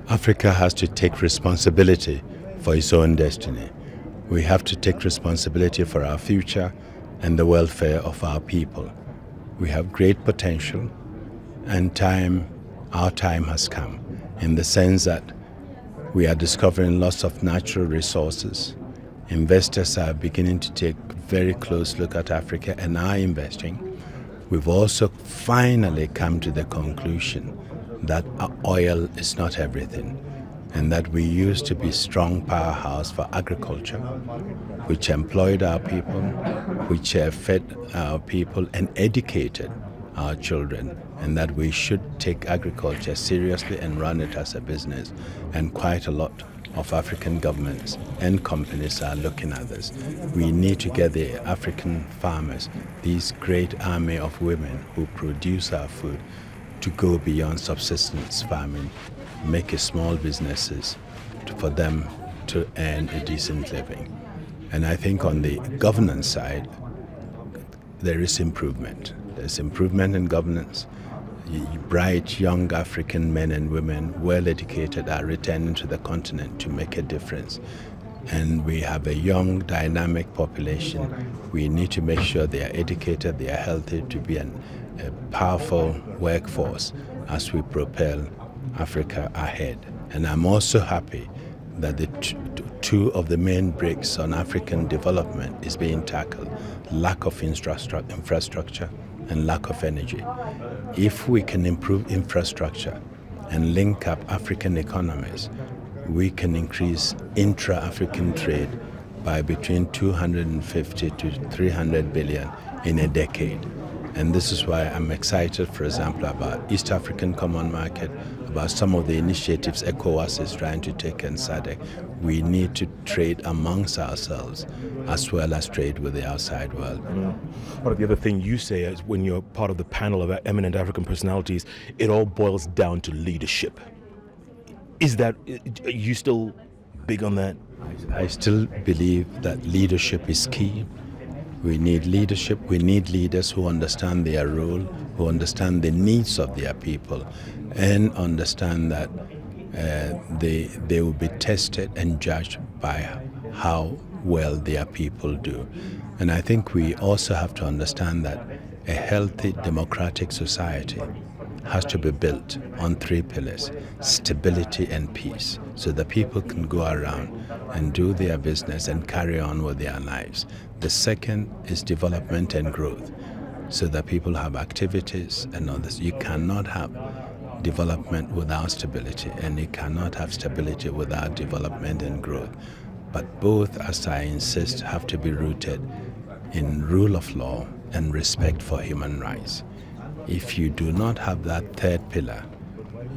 Africa has to take responsibility for its own destiny. We have to take responsibility for our future and the welfare of our people. We have great potential, and our time has come, in the sense that we are discovering lots of natural resources. Investors are beginning to take a very close look at Africa and are investing. We've also finally come to the conclusion that oil is not everything, and that we used to be a strong powerhouse for agriculture, which employed our people, which fed our people and educated our children, and that we should take agriculture seriously and run it as a business. And quite a lot of African governments and companies are looking at this. We need to get the African farmers, these great army of women who produce our food, to go beyond subsistence farming, make it small businesses for them to earn a decent living. And I think on the governance side, there is improvement. There's improvement in governance. Bright young African men and women, well educated, are returning to the continent to make a difference. And we have a young, dynamic population. We need to make sure they are educated, they are healthy, to be a powerful workforce as we propel Africa ahead. And I'm also happy that the two of the main bricks on African development is being tackled: lack of infrastructure and lack of energy. If we can improve infrastructure and link up African economies, we can increase intra-African trade by between 250 to 300 billion in a decade. And this is why I'm excited, for example, about East African Common Market, about some of the initiatives ECOWAS is trying to take in SADC. We need to trade amongst ourselves as well as trade with the outside world. Part of the other thing you say is, when you're part of the panel of eminent African personalities, it all boils down to leadership. Are you still big on that? I still believe that leadership is key. We need leadership. We need leaders who understand their role, who understand the needs of their people, and understand that they will be tested and judged by how well their people do. And I think we also have to understand that a healthy democratic society has to be built on three pillars: stability and peace, so that people can go around and do their business and carry on with their lives. The second is development and growth, so that people have activities and others. You cannot have development without stability, and you cannot have stability without development and growth. But both, as I insist, have to be rooted in rule of law and respect for human rights. If you do not have that third pillar,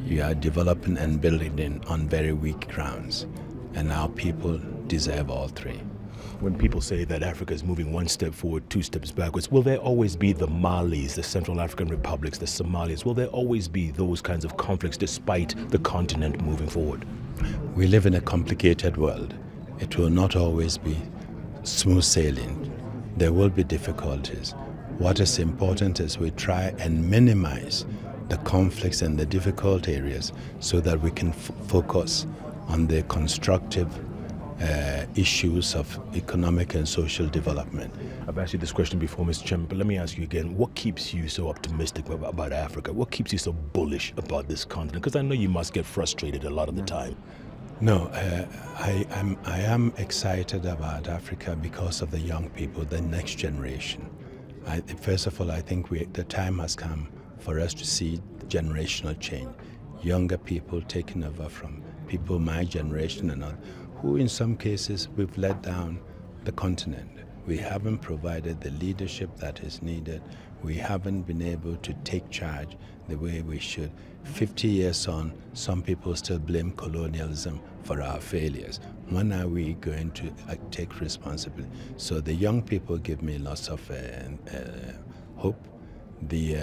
you are developing and building on very weak grounds, and our people deserve all three. When people say that Africa is moving one step forward, two steps backwards, will there always be the Malis, the Central African Republics, the Somalias? Will there always be those kinds of conflicts despite the continent moving forward? We live in a complicated world. It will not always be smooth sailing. There will be difficulties. What is important is we try and minimize the conflicts and the difficult areas so that we can focus on the constructive issues of economic and social development. I've asked you this question before, Mr. Chairman, but let me ask you again. What keeps you so optimistic about Africa? What keeps you so bullish about this continent? Because I know you must get frustrated a lot of the time. No, I am excited about Africa because of the young people, the next generation. First of all, I think the time has come for us to see generational change. Younger people taking over from people my generation and others, who in some cases we've let down the continent. We haven't provided the leadership that is needed. We haven't been able to take charge the way we should. 50 years on, some people still blame colonialism for our failures. When are we going to take responsibility? So the young people give me lots of hope. The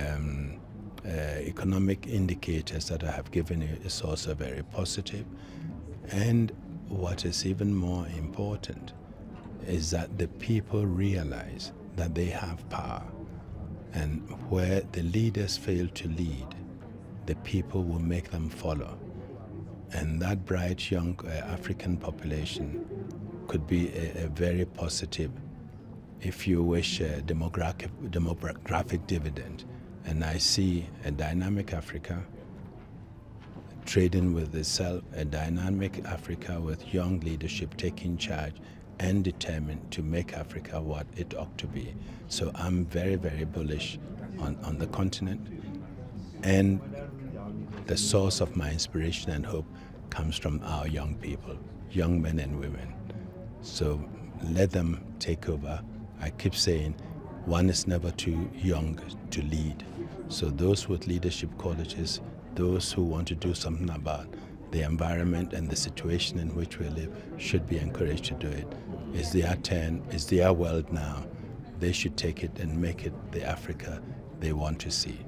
economic indicators that I have given you is also very positive. And what is even more important is that the people realize that they have power, and where the leaders fail to lead, the people will make them follow. And that bright young African population could be a very positive, if you wish, demographic dividend. And I see a dynamic Africa trading with itself, a dynamic Africa with young leadership taking charge and determined to make Africa what it ought to be. So I'm very, very bullish on the continent. And the source of my inspiration and hope comes from our young people, young men and women. So let them take over. I keep saying, one is never too young to lead. So those with leadership qualities, those who want to do something about the environment and the situation in which we live should be encouraged to do it. It's their turn, it's their world now. They should take it and make it the Africa they want to see.